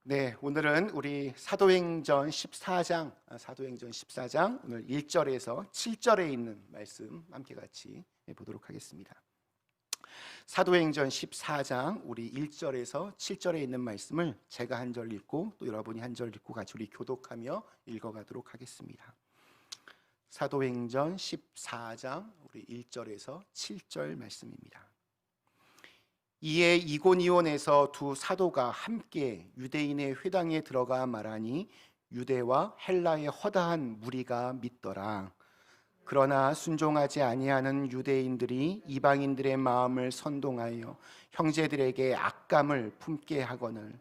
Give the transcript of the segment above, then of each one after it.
네, 오늘은 우리 사도행전 14장, 오늘 1절에서 7절에 있는 말씀 함께 같이 보도록 하겠습니다. 사도행전 14장 우리 1절에서 7절에 있는 말씀을 제가 한 절 읽고 또 여러분이 한 절 읽고 같이 우리 교독하며 읽어가도록 하겠습니다. 사도행전 14장 우리 1절에서 7절 말씀입니다. 이에 이고니온에서 두 사도가 함께 유대인의 회당에 들어가 말하니 유대와 헬라의 허다한 무리가 믿더라. 그러나 순종하지 아니하는 유대인들이 이방인들의 마음을 선동하여 형제들에게 악감을 품게 하거늘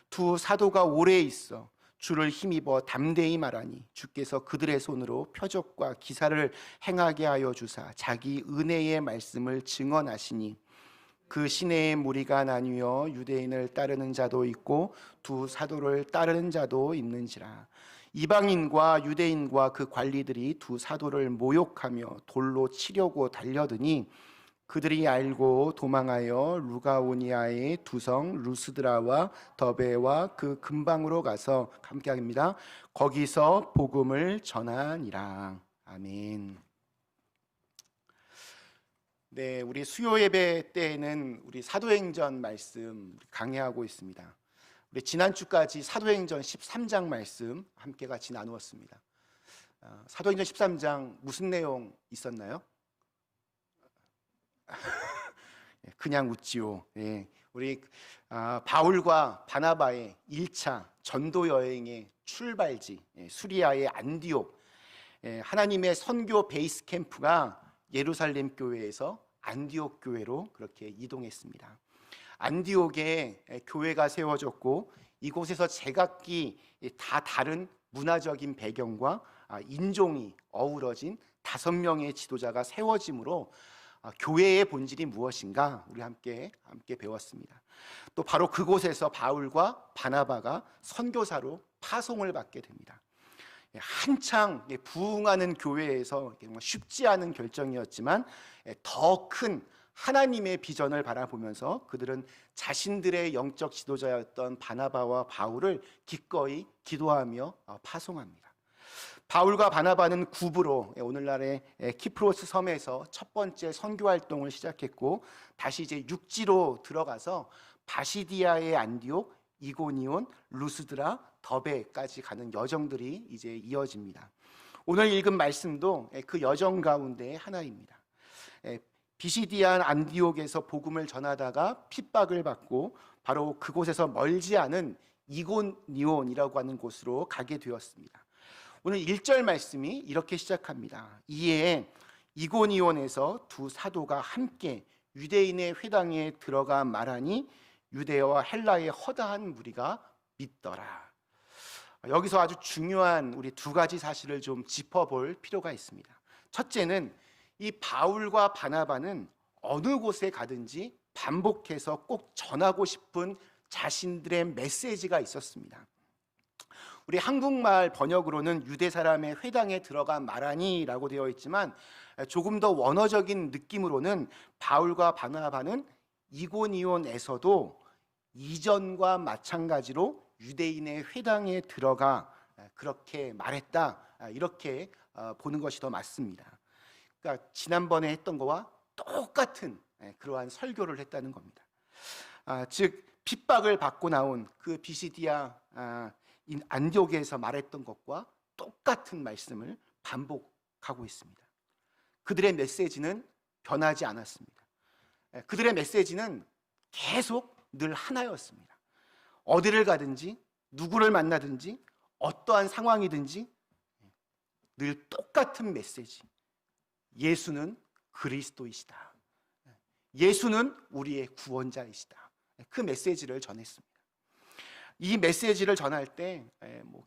두 사도가 오래 있어 주를 힘입어 담대히 말하니 주께서 그들의 손으로 표적과 기사를 행하게 하여 주사 자기 은혜의 말씀을 증언하시니 그 시내의 무리가 나뉘어 유대인을 따르는 자도 있고 두 사도를 따르는 자도 있는지라. 이방인과 유대인과 그 관리들이 두 사도를 모욕하며 돌로 치려고 달려드니 그들이 알고 도망하여 루가오니아의 두성 루스드라와 더베와 그 근방으로 가서 함께합니다. 거기서 복음을 전하니라. 아멘. 네, 우리 수요 예배 때에는 우리 사도행전 말씀 강해하고 있습니다. 우리 지난주까지 사도행전 13장 말씀 함께 같이 나누었습니다. 사도행전 13장 무슨 내용 있었나요? 그냥 웃지요. 네, 우리 바울과 바나바의 1차 전도 여행의 출발지 수리아의 안디옥, 하나님의 선교 베이스 캠프가 예루살렘 교회에서 안디옥 교회로 그렇게 이동했습니다. 안디옥에 교회가 세워졌고 이곳에서 제각기 다 다른 문화적인 배경과 인종이 어우러진 5명의 지도자가 세워짐으로 교회의 본질이 무엇인가 우리 함께 배웠습니다. 또 바로 그곳에서 바울과 바나바가 선교사로 파송을 받게 됩니다. 한창 부흥하는 교회에서 쉽지 않은 결정이었지만 더 큰 하나님의 비전을 바라보면서 그들은 자신들의 영적 지도자였던 바나바와 바울을 기꺼이 기도하며 파송합니다. 바울과 바나바는 굽으로 오늘날의 키프로스 섬에서 첫 번째 선교 활동을 시작했고 다시 이제 육지로 들어가서 바시디아의 안디옥, 이고니온, 루스드라, 더베까지 가는 여정들이 이제 이어집니다. 오늘 읽은 말씀도 그 여정 가운데 하나입니다. 비시디안 안디옥에서 복음을 전하다가 핍박을 받고 바로 그곳에서 멀지 않은 이고니온이라고 하는 곳으로 가게 되었습니다. 오늘 1절 말씀이 이렇게 시작합니다. 이에 이고니온에서 두 사도가 함께 유대인의 회당에 들어가 말하니 유대와 헬라의 허다한 무리가 믿더라. 여기서 아주 중요한 우리 두 가지 사실을 좀 짚어볼 필요가 있습니다. 첫째는 이 바울과 바나바는 어느 곳에 가든지 반복해서 꼭 전하고 싶은 자신들의 메시지가 있었습니다. 우리 한국말 번역으로는 유대 사람의 회당에 들어가 말하니라고 되어 있지만 조금 더 원어적인 느낌으로는 바울과 바나바는 이고니온에서도 이전과 마찬가지로 유대인의 회당에 들어가 그렇게 말했다, 이렇게 보는 것이 더 맞습니다. 그러니까 지난번에 했던 거와 똑같은 그러한 설교를 했다는 겁니다. 즉 핍박을 받고 나온 그 비시디아 안디옥에서 말했던 것과 똑같은 말씀을 반복하고 있습니다. 그들의 메시지는 변하지 않았습니다. 그들의 메시지는 계속 늘 하나였습니다. 어디를 가든지 누구를 만나든지 어떠한 상황이든지 늘 똑같은 메시지. 예수는 그리스도이시다. 예수는 우리의 구원자이시다. 그 메시지를 전했습니다. 이 메시지를 전할 때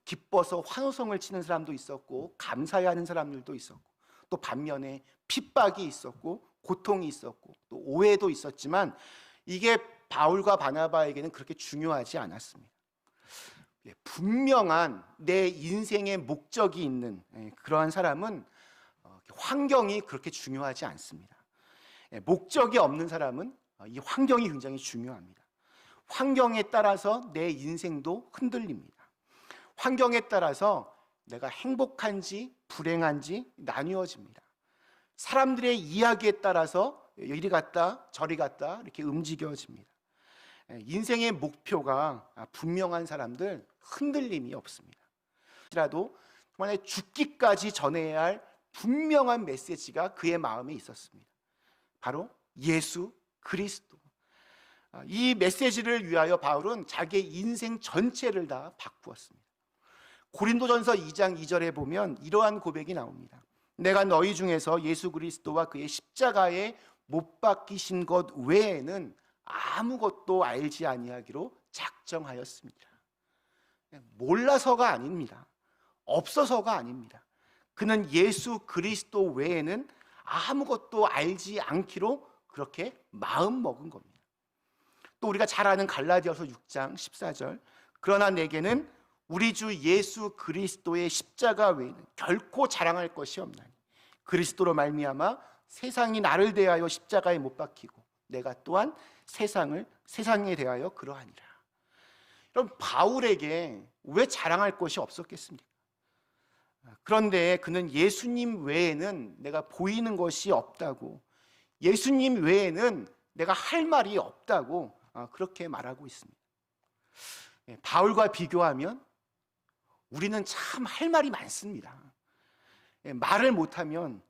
기뻐서 환호성을 치는 사람도 있었고 감사해하는 사람들도 있었고 또 반면에 핍박이 있었고 고통이 있었고 또 오해도 있었지만 이게 바울과 바나바에게는 그렇게 중요하지 않았습니다. 분명한 내 인생의 목적이 있는 그러한 사람은 환경이 그렇게 중요하지 않습니다. 목적이 없는 사람은 이 환경이 굉장히 중요합니다. 환경에 따라서 내 인생도 흔들립니다. 환경에 따라서 내가 행복한지 불행한지 나뉘어집니다. 사람들의 이야기에 따라서 이리 갔다 저리 갔다 이렇게 움직여집니다. 인생의 목표가 분명한 사람들 흔들림이 없습니다. 라도 정말 죽기까지 전해야 할 분명한 메시지가 그의 마음에 있었습니다. 바로 예수 그리스도. 이 메시지를 위하여 바울은 자기의 인생 전체를 다 바꾸었습니다. 고린도전서 2장 2절에 보면 이러한 고백이 나옵니다. 내가 너희 중에서 예수 그리스도와 그의 십자가에 못 박히신 것 외에는 아무것도 알지 아니하기로 작정하였습니다. 몰라서가 아닙니다. 없어서가 아닙니다. 그는 예수 그리스도 외에는 아무것도 알지 않기로 그렇게 마음 먹은 겁니다. 또 우리가 잘 아는 갈라디아서 6장 14절, 그러나 내게는 우리 주 예수 그리스도의 십자가 외에는 결코 자랑할 것이 없나니 그리스도로 말미암아 세상이 나를 대하여 십자가에 못 박히고 내가 또한 세상에 대하여 그러하니라. 여러분, 바울에게 왜 자랑할 것이 없었겠습니까? 그런데 그는 예수님 외에는 내가 보이는 것이 없다고, 예수님 외에는 내가 할 말이 없다고 그렇게 말하고 있습니다. 바울과 비교하면 우리는 참 할 말이 많습니다. 말을 못하면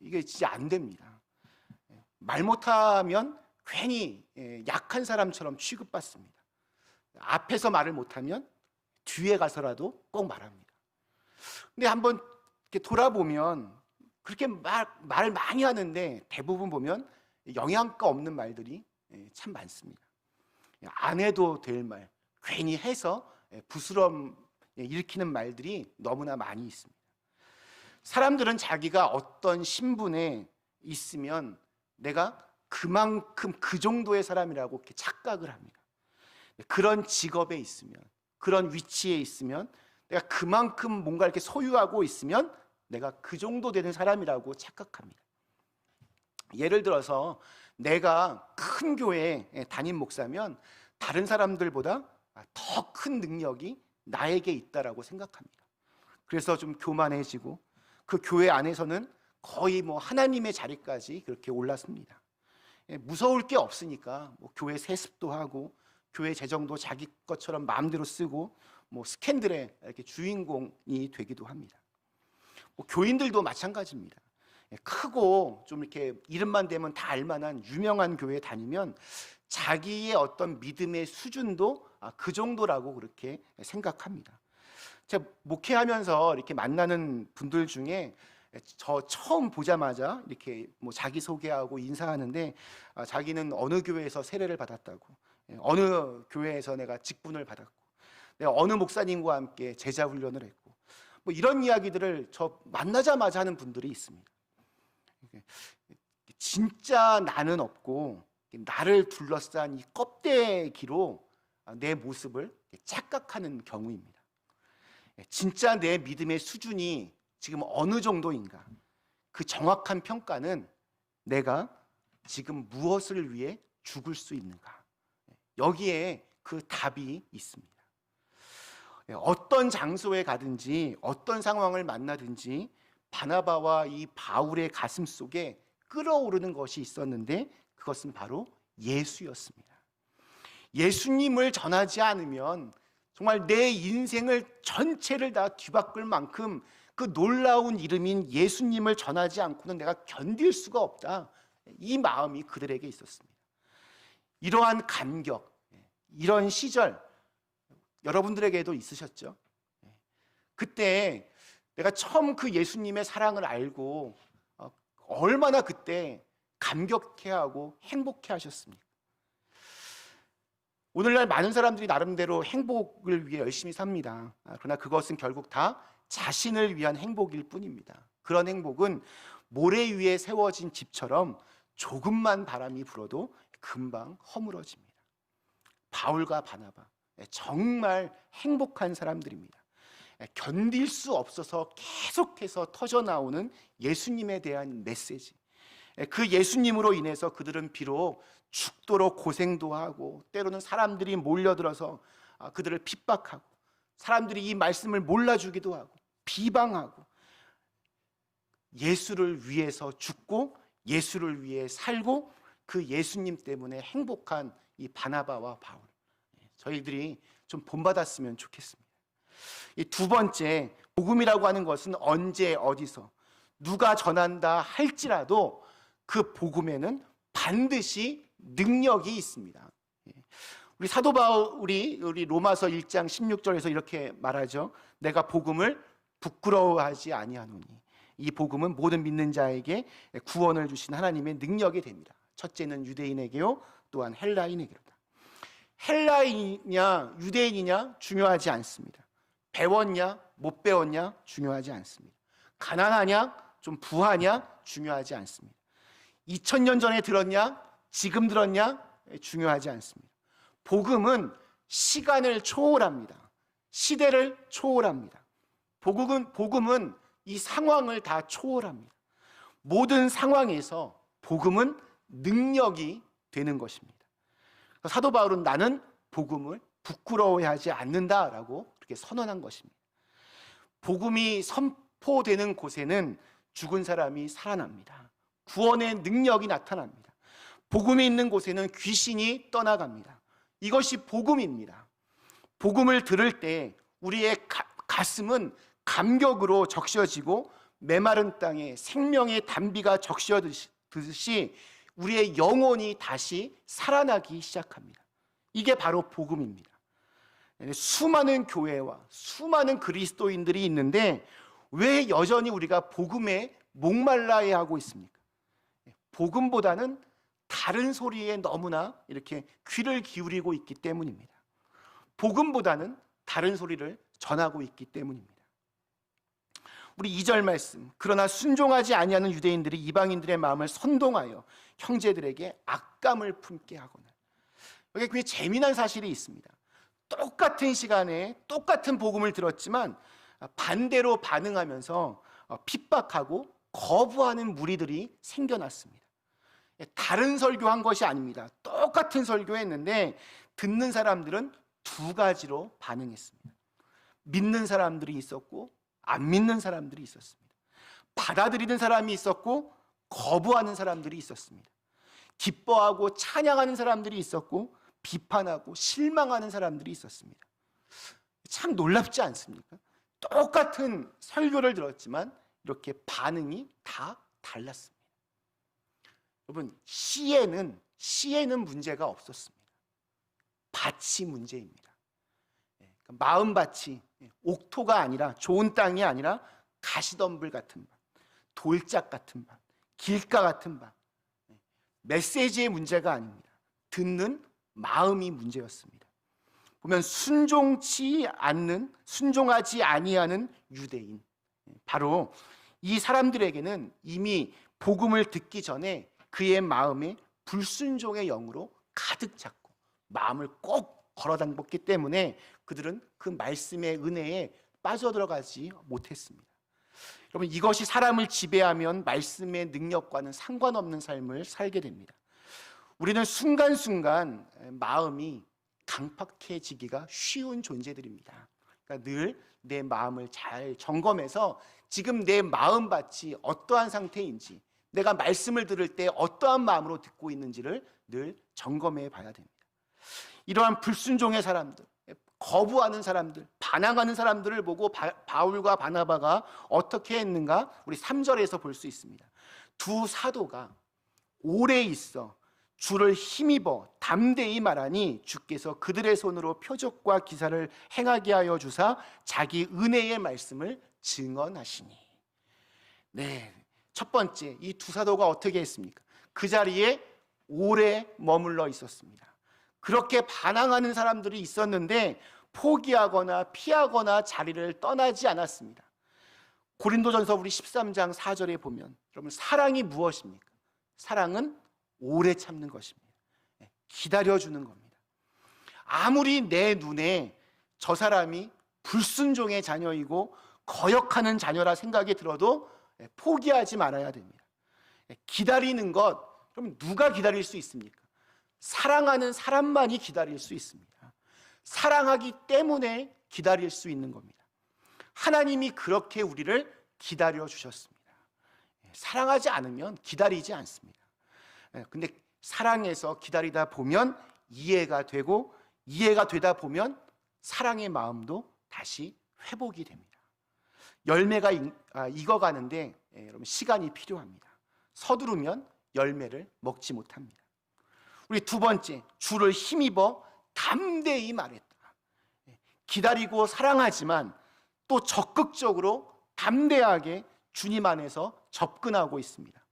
이게 진짜 안 됩니다. 말 못하면 괜히 약한 사람처럼 취급받습니다. 앞에서 말을 못하면 뒤에 가서라도 꼭 말합니다. 근데 한번 이렇게 돌아보면 그렇게 말을 많이 하는데 대부분 보면 영양가 없는 말들이 참 많습니다. 안 해도 될 말, 괜히 해서 부스럼 일으키는 말들이 너무나 많이 있습니다. 사람들은 자기가 어떤 신분에 있으면 내가 그만큼 그 정도의 사람이라고 이렇게 착각을 합니다. 그런 직업에 있으면, 그런 위치에 있으면 내가 그만큼 뭔가 이렇게 소유하고 있으면 내가 그 정도 되는 사람이라고 착각합니다. 예를 들어서 내가 큰 교회 담임 목사면 다른 사람들보다 더 큰 능력이 나에게 있다라고 생각합니다. 그래서 좀 교만해지고 그 교회 안에서는 거의 하나님의 자리까지 그렇게 올랐습니다. 무서울 게 없으니까 교회 세습도 하고 교회 재정도 자기 것처럼 마음대로 쓰고 스캔들의 이렇게 주인공이 되기도 합니다. 교인들도 마찬가지입니다. 크고 좀 이렇게 이름만 대면 다 알만한 유명한 교회에 다니면 자기의 어떤 믿음의 수준도 그 정도라고 그렇게 생각합니다. 제가 목회하면서 이렇게 만나는 분들 중에 저 처음 보자마자 이렇게 자기 소개하고 인사하는데 자기는 어느 교회에서 세례를 받았다고, 어느 교회에서 내가 직분을 받았고, 내가 어느 목사님과 함께 제자 훈련을 했고, 이런 이야기들을 저 만나자마자 하는 분들이 있습니다. 진짜 나는 없고 나를 둘러싼 이 껍데기로 내 모습을 착각하는 경우입니다. 진짜 내 믿음의 수준이 지금 어느 정도인가, 그 정확한 평가는 내가 지금 무엇을 위해 죽을 수 있는가, 여기에 그 답이 있습니다. 어떤 장소에 가든지 어떤 상황을 만나든지 바나바와 이 바울의 가슴 속에 끓어오르는 것이 있었는데 그것은 바로 예수였습니다. 예수님을 전하지 않으면 정말 내 인생을 전체를 다 뒤바꿀 만큼 그 놀라운 이름인 예수님을 전하지 않고는 내가 견딜 수가 없다, 이 마음이 그들에게 있었습니다. 이러한 감격, 이런 시절 여러분들에게도 있으셨죠? 그때 내가 처음 그 예수님의 사랑을 알고 얼마나 그때 감격해하고 행복해하셨습니까? 오늘날 많은 사람들이 나름대로 행복을 위해 열심히 삽니다. 그러나 그것은 결국 다 자신을 위한 행복일 뿐입니다. 그런 행복은 모래 위에 세워진 집처럼 조금만 바람이 불어도 금방 허물어집니다. 바울과 바나바, 정말 행복한 사람들입니다. 견딜 수 없어서 계속해서 터져나오는 예수님에 대한 메시지, 그 예수님으로 인해서 그들은 비록 죽도록 고생도 하고 때로는 사람들이 몰려들어서 그들을 핍박하고 사람들이 이 말씀을 몰라주기도 하고 비방하고 예수를 위해서 죽고 예수를 위해 살고 그 예수님 때문에 행복한 이 바나바와 바울, 저희들이 좀 본받았으면 좋겠습니다. 이 두 번째, 복음이라고 하는 것은 언제 어디서 누가 전한다 할지라도 그 복음에는 반드시 능력이 있습니다. 우리 사도 바울이 우리 로마서 1장 16절에서 이렇게 말하죠. 내가 복음을 부끄러워하지 아니하노니 이 복음은 모든 믿는 자에게 구원을 주신 하나님의 능력이 됩니다. 첫째는 유대인에게요, 또한 헬라인에게로다. 헬라인이냐 유대인이냐 중요하지 않습니다. 배웠냐 못 배웠냐 중요하지 않습니다. 가난하냐 좀 부하냐 중요하지 않습니다. 2000년 전에 들었냐 지금 들었냐 중요하지 않습니다. 복음은 시간을 초월합니다. 시대를 초월합니다. 복음은 이 상황을 다 초월합니다. 모든 상황에서 복음은 능력이 되는 것입니다. 사도 바울은 나는 복음을 부끄러워하지 않는다라고 그렇게 선언한 것입니다. 복음이 선포되는 곳에는 죽은 사람이 살아납니다. 구원의 능력이 나타납니다. 복음이 있는 곳에는 귀신이 떠나갑니다. 이것이 복음입니다. 복음을 들을 때 우리의 가슴은 감격으로 적셔지고 메마른 땅에 생명의 단비가 적셔듯이 우리의 영혼이 다시 살아나기 시작합니다. 이게 바로 복음입니다. 수많은 교회와 수많은 그리스도인들이 있는데 왜 여전히 우리가 복음에 목말라야 하고 있습니까? 복음보다는 다른 소리에 너무나 이렇게 귀를 기울이고 있기 때문입니다. 복음보다는 다른 소리를 전하고 있기 때문입니다. 우리 2절 말씀, 그러나 순종하지 아니하는 유대인들이 이방인들의 마음을 선동하여 형제들에게 악감을 품게 하거늘. 여기 굉장히 재미난 사실이 있습니다. 똑같은 시간에 똑같은 복음을 들었지만 반대로 반응하면서 핍박하고 거부하는 무리들이 생겨났습니다. 다른 설교한 것이 아닙니다. 똑같은 설교했는데 듣는 사람들은 두 가지로 반응했습니다. 믿는 사람들이 있었고 안 믿는 사람들이 있었습니다. 받아들이는 사람이 있었고 거부하는 사람들이 있었습니다. 기뻐하고 찬양하는 사람들이 있었고 비판하고 실망하는 사람들이 있었습니다. 참 놀랍지 않습니까? 똑같은 설교를 들었지만 이렇게 반응이 다 달랐습니다. 여러분, 시에는 문제가 없었습니다. 밭이 문제입니다. 마음밭이 옥토가 아니라 좋은 땅이 아니라 가시덤불 같은 밭, 돌짝 같은 밭, 길가 같은 밭. 메시지의 문제가 아닙니다. 듣는 마음이 문제였습니다. 보면 순종하지 아니하는 유대인, 바로 이 사람들에게는 이미 복음을 듣기 전에 그의 마음에 불순종의 영으로 가득 찼고 마음을 꼭 걸어담궜기 때문에 그들은 그 말씀의 은혜에 빠져들어가지 못했습니다. 여러분, 이것이 사람을 지배하면 말씀의 능력과는 상관없는 삶을 살게 됩니다. 우리는 순간순간 마음이 강팍해지기가 쉬운 존재들입니다. 그러니까 늘 내 마음을 잘 점검해서 지금 내 마음밭이 어떠한 상태인지, 내가 말씀을 들을 때 어떠한 마음으로 듣고 있는지를 늘 점검해 봐야 됩니다. 이러한 불순종의 사람들, 거부하는 사람들, 반항하는 사람들을 보고 바울과 바나바가 어떻게 했는가 우리 3절에서 볼 수 있습니다. 두 사도가 오래 있어 주를 힘입어 담대히 말하니 주께서 그들의 손으로 표적과 기사를 행하게 하여 주사 자기 은혜의 말씀을 증언하시니. 네, 첫 번째, 이 두 사도가 어떻게 했습니까? 그 자리에 오래 머물러 있었습니다. 그렇게 반항하는 사람들이 있었는데 포기하거나 피하거나 자리를 떠나지 않았습니다. 고린도전서 우리 13장 4절에 보면, 여러분, 사랑이 무엇입니까? 사랑은 오래 참는 것입니다. 기다려주는 겁니다. 아무리 내 눈에 저 사람이 불순종의 자녀이고 거역하는 자녀라 생각이 들어도 포기하지 말아야 됩니다. 기다리는 것, 그럼 누가 기다릴 수 있습니까? 사랑하는 사람만이 기다릴 수 있습니다. 사랑하기 때문에 기다릴 수 있는 겁니다. 하나님이 그렇게 우리를 기다려 주셨습니다. 사랑하지 않으면 기다리지 않습니다. 근데 사랑해서 기다리다 보면 이해가 되고, 이해가 되다 보면 사랑의 마음도 다시 회복이 됩니다. 열매가 익어가는데 여러분 시간이 필요합니다. 서두르면 열매를 먹지 못합니다. 우리 두 번째, 주를 힘입어 담대히 말했다. 기다리고 사랑하지만 또 적극적으로 담대하게 주님 안에서 접근하고 있습니다.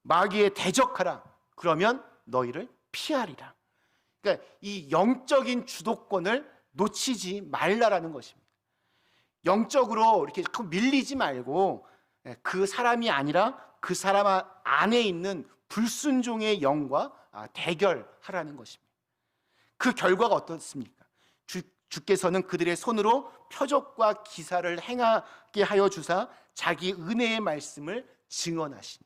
마귀에 대적하라. 그러면 너희를 피하리라. 그러니까 이 영적인 주도권을 놓치지 말라라는 것입니다. 영적으로 이렇게 자꾸 밀리지 말고 그 사람이 아니라 그 사람 안에 있는 불순종의 영과 대결하라는 것입니다. 그 결과가 어떻습니까? 주께서는 그들의 손으로 표적과 기사를 행하게 하여 주사 자기 은혜의 말씀을 증언하시니.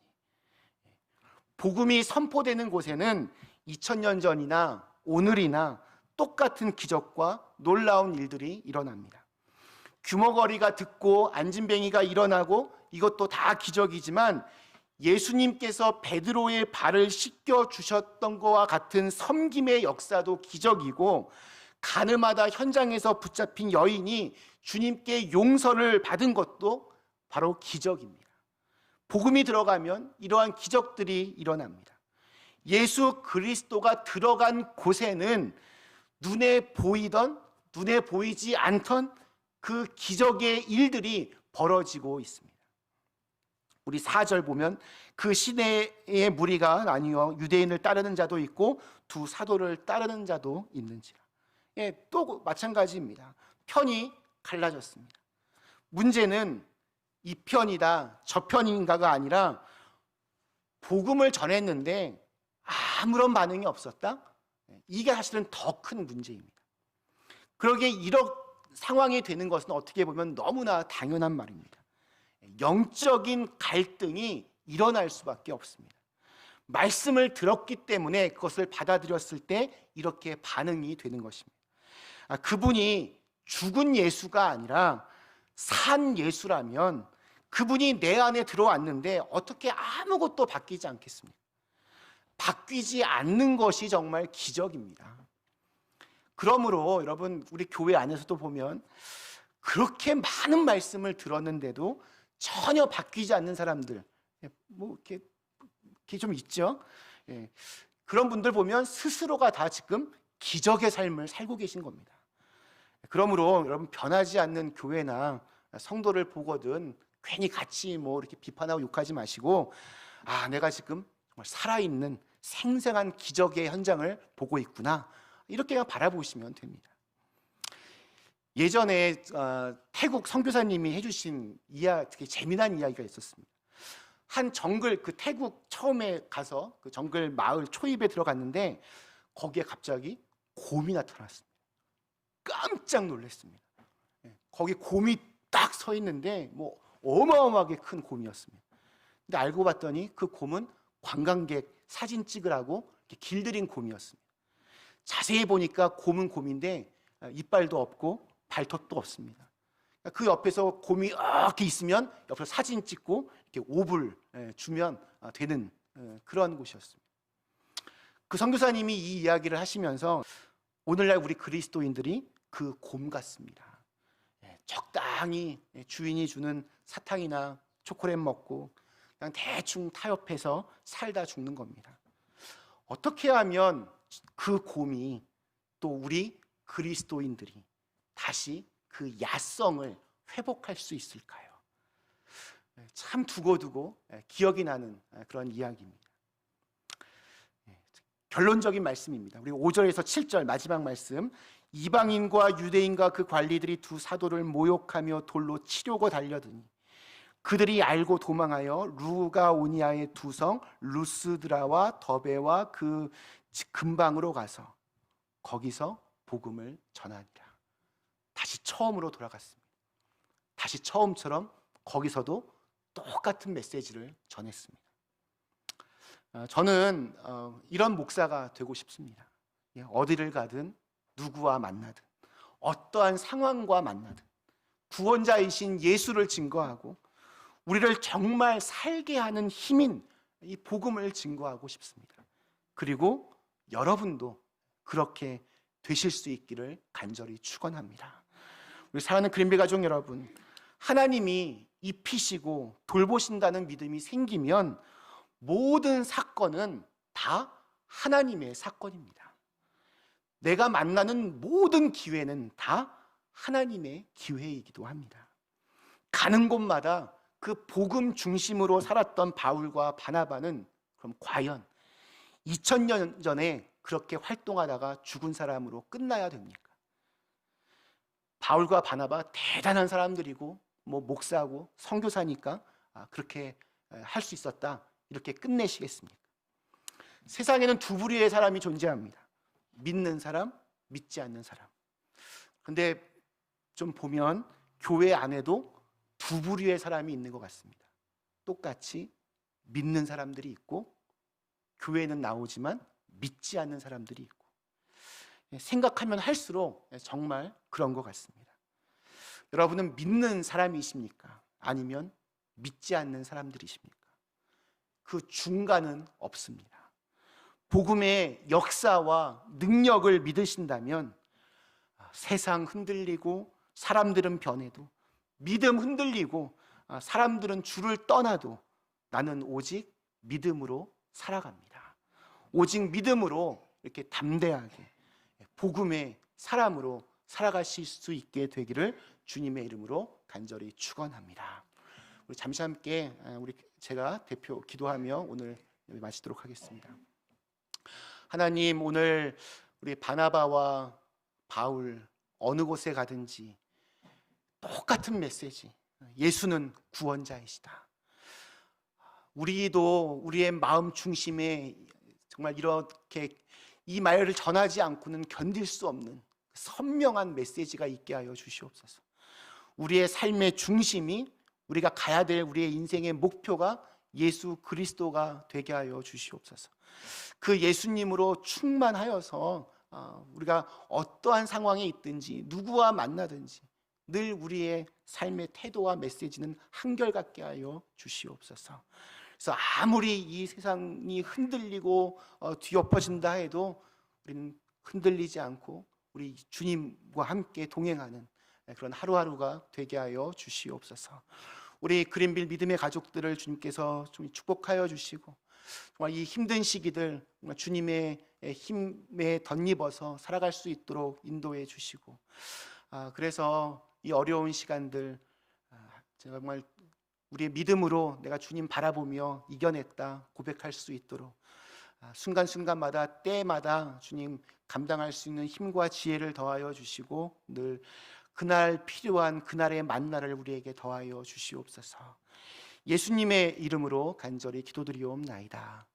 복음이 선포되는 곳에는 2000년 전이나 오늘이나 똑같은 기적과 놀라운 일들이 일어납니다. 규모거리가 듣고 안진뱅이가 일어나고 이것도 다 기적이지만 예수님께서 베드로의 발을 씻겨 주셨던 것과 같은 섬김의 역사도 기적이고, 가늠하다 현장에서 붙잡힌 여인이 주님께 용서를 받은 것도 바로 기적입니다. 복음이 들어가면 이러한 기적들이 일어납니다. 예수 그리스도가 들어간 곳에는 눈에 보이던 눈에 보이지 않던 그 기적의 일들이 벌어지고 있습니다. 우리 4절 보면 그 시내의 무리가 나뉘어 유대인을 따르는 자도 있고 두 사도를 따르는 자도 있는지라. 또 마찬가지입니다. 편이 갈라졌습니다. 문제는 이 편이다 저 편인가가 아니라 복음을 전했는데 아무런 반응이 없었다. 이게 사실은 더 큰 문제입니다. 그러게 이런 상황이 되는 것은 어떻게 보면 너무나 당연한 말입니다. 영적인 갈등이 일어날 수밖에 없습니다. 말씀을 들었기 때문에 그것을 받아들였을 때 이렇게 반응이 되는 것입니다. 그분이 죽은 예수가 아니라 산 예수라면 그분이 내 안에 들어왔는데 어떻게 아무것도 바뀌지 않겠습니까? 바뀌지 않는 것이 정말 기적입니다. 그러므로 여러분, 우리 교회 안에서도 보면 그렇게 많은 말씀을 들었는데도 전혀 바뀌지 않는 사람들 이렇게 좀 있죠. 그런 분들 보면 스스로가 다 지금 기적의 삶을 살고 계신 겁니다. 그러므로 여러분, 변하지 않는 교회나 성도를 보거든 괜히 같이 이렇게 비판하고 욕하지 마시고, 내가 지금 정말 살아있는 생생한 기적의 현장을 보고 있구나, 이렇게 그냥 바라보시면 됩니다. 예전에 태국 선교사님이 해주신 되게 재미난 이야기가 있었습니다. 한 정글, 태국 처음에 가서 그 정글 마을 초입에 들어갔는데 거기에 갑자기 곰이 나타났습니다. 깜짝 놀랐습니다. 거기 곰이 딱 서 있는데 어마어마하게 큰 곰이었습니다. 근데 알고 봤더니 그 곰은 관광객 사진 찍으라고 이렇게 길들인 곰이었습니다. 자세히 보니까 곰은 곰인데 이빨도 없고 발톱도 없습니다. 그 옆에서 곰이 이렇게 있으면 옆에서 사진 찍고 이렇게 옵을 주면 되는 그런 곳이었습니다. 그 선교사님이 이 이야기를 하시면서 오늘날 우리 그리스도인들이 그 곰 같습니다. 적당히 주인이 주는 사탕이나 초콜릿 먹고 그냥 대충 타협해서 살다 죽는 겁니다. 어떻게 하면 그 곰이 또 우리 그리스도인들이 다시 그 야성을 회복할 수 있을까요? 참 두고두고 기억이 나는 그런 이야기입니다. 결론적인 말씀입니다. 우리 5절에서 7절 마지막 말씀. 이방인과 유대인과 그 관리들이 두 사도를 모욕하며 돌로 치려고 달려드니 그들이 알고 도망하여 루가오니아의 두 성 루스드라와 더베와 그 근방으로 가서 거기서 복음을 전하니라. 다시 처음으로 돌아갔습니다. 다시 처음처럼 거기서도 똑같은 메시지를 전했습니다. 저는 이런 목사가 되고 싶습니다. 어디를 가든 누구와 만나든 어떠한 상황과 만나든 구원자이신 예수를 증거하고 우리를 정말 살게 하는 힘인 이 복음을 증거하고 싶습니다. 그리고 여러분도 그렇게 되실 수 있기를 간절히 축원합니다. 우리 사랑하는 그린빌 가족 여러분, 하나님이 입히시고 돌보신다는 믿음이 생기면 모든 사건은 다 하나님의 사건입니다. 내가 만나는 모든 기회는 다 하나님의 기회이기도 합니다. 가는 곳마다 그 복음 중심으로 살았던 바울과 바나바는 그럼 과연 2000년 전에 그렇게 활동하다가 죽은 사람으로 끝나야 됩니까? 바울과 바나바 대단한 사람들이고 목사고 선교사니까 그렇게 할 수 있었다 이렇게 끝내시겠습니까? 세상에는 두 부류의 사람이 존재합니다. 믿는 사람, 믿지 않는 사람. 근데 좀 보면 교회 안에도 두 부류의 사람이 있는 것 같습니다. 똑같이 믿는 사람들이 있고 교회는 나오지만 믿지 않는 사람들이 있고, 생각하면 할수록 정말 그런 것 같습니다. 여러분은 믿는 사람이십니까? 아니면 믿지 않는 사람들이십니까? 그 중간은 없습니다. 복음의 역사와 능력을 믿으신다면 세상 흔들리고 사람들은 변해도, 믿음 흔들리고 사람들은 주를 떠나도 나는 오직 믿음으로 살아갑니다. 오직 믿음으로 이렇게 담대하게 복음의 사람으로 살아가실 수 있게 되기를 주님의 이름으로 간절히 축원합니다. 우리 잠시 함께 제가 대표 기도하며 오늘 마치도록 하겠습니다. 하나님, 오늘 우리 바나바와 바울 어느 곳에 가든지 똑같은 메시지, 예수는 구원자이시다. 우리도 우리의 마음 중심에 정말 이렇게 이 말을 전하지 않고는 견딜 수 없는 선명한 메시지가 있게 하여 주시옵소서. 우리의 삶의 중심이, 우리가 가야 될 우리의 인생의 목표가 예수 그리스도가 되게 하여 주시옵소서. 그 예수님으로 충만하여서 우리가 어떠한 상황에 있든지 누구와 만나든지 늘 우리의 삶의 태도와 메시지는 한결같게 하여 주시옵소서. 그래서 아무리 이 세상이 흔들리고 뒤엎어진다 해도 우리는 흔들리지 않고 우리 주님과 함께 동행하는 그런 하루하루가 되게 하여 주시옵소서. 우리 그린빌 믿음의 가족들을 주님께서 좀 축복하여 주시고, 정말 이 힘든 시기들 주님의 힘에 덧입어서 살아갈 수 있도록 인도해 주시고, 그래서 이 어려운 시간들 정말 우리의 믿음으로 내가 주님 바라보며 이겨냈다 고백할 수 있도록, 순간순간마다 때마다 주님 감당할 수 있는 힘과 지혜를 더하여 주시고, 늘 그날 필요한 그날의 만나를 우리에게 더하여 주시옵소서. 예수님의 이름으로 간절히 기도드리옵나이다.